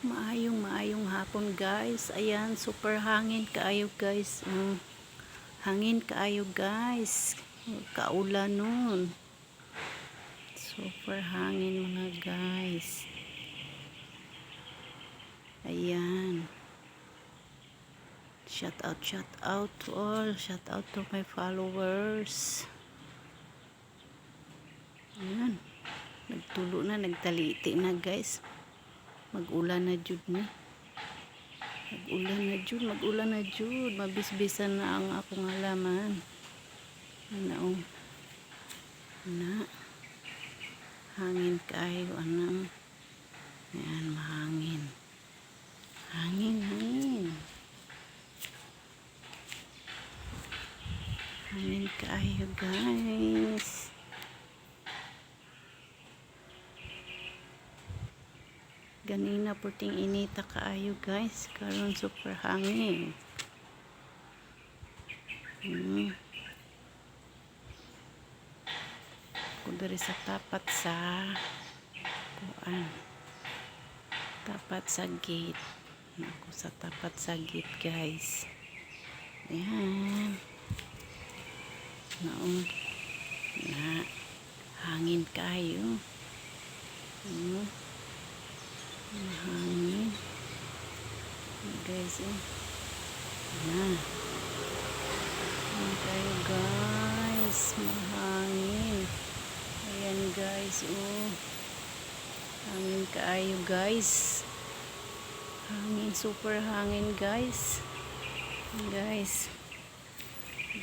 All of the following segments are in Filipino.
Maayong hapon guys. Ayan, super hangin kaayo guys. Hangin kaayo guys. Kaulan nun. Super hangin mga guys. Ayan. Shout out to all. Shout out to my followers. Ayan. Nagtulo na, nagtaliti na guys. Mag-ulan na jud ni. Mag-ulan na jud. Mabisbisan na ang akong halaman. Ano? Na. Hangin kayo, anang. Ayan, mahangin. Hangin. Hangin kayo, guys. Ganina puting inita kaayo guys, karon super hangin. Kung dari sa tapat sa tapat sa gate. Ako sa tapat sa gate guys. Ayan. Na hangin kayo. Mahangin guys mahangin tayo guys, mahangin. Ayan guys, hangin kaayo guys, hangin, super hangin guys.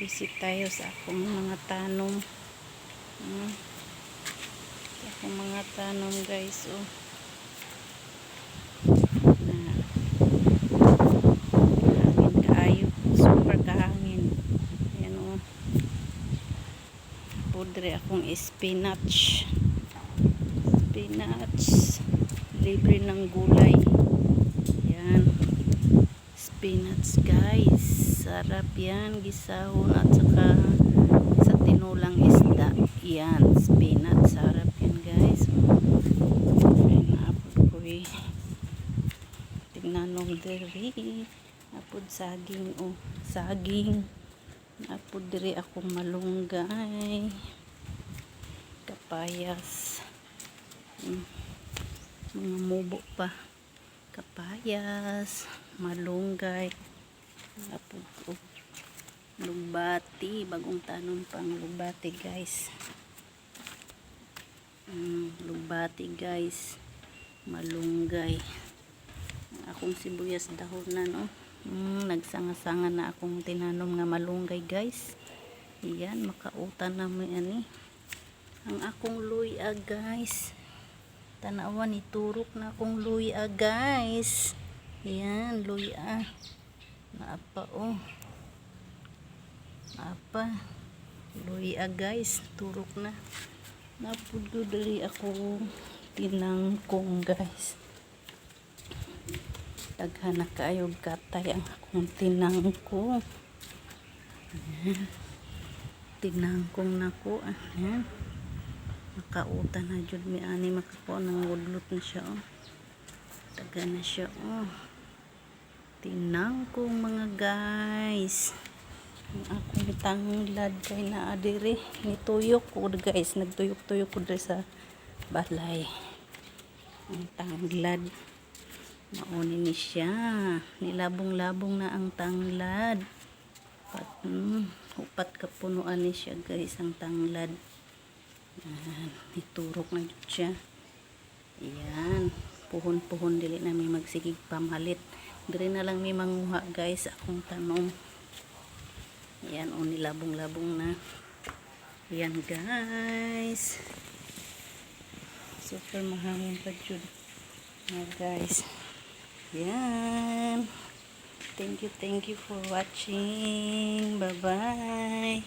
Visit tayo sa akong mga tanom. Sa akong mga tanom guys. Pudre akong spinach, libre ng gulay. Yan, spinach guys, sarap yan, gisahon at saka sa tinulang isda. Yan, spinach, sarap yan guys. Apod ko tingnan nung diri, apod saging, saging. Apod diri akong malunggay, kapayas, mga mubo pa, kapayas, malunggay, apod ko lugbati, bagong tanom pang lugbati guys. Lugbati guys, malunggay, akong sibuyas dahonan nagsanga-sanga na akong tinanom nga malunggay guys. Iyan, makautan na mo yan ang akong luya guys. Tanawan, iturok na akong luya guys. Iyan, luya naapa naapa luya guys, turok na. Napudlo dali ako tinangkong guys. Daghan na kayo gatay ang akong tinangkong. Tinangkong na ko. Ayan. Makautan na jud mi ani, makakuha ng udlot na siya. Daghan na siya. Tinangkong mga guys. Ang akong tanglad kay naa diri. Nituyok ko guys. Nagtuyok-tuyok ko diri sa balay. Ang tanglad. Mauni ni siya. Nilabong-labong na ang tanglad. Upat kapunuan ni siya guys ang tanglad. Ayan. Iturok na dyan siya. Ayan. Puhon-puhon dili na may magsigig pamalit. Dili na lang may manguha guys akong tanong. Ayan. Nilabong-labong na. Ayan guys. Super mahangin pa dyan. Guys. Yan. Thank you for watching. Bye-bye.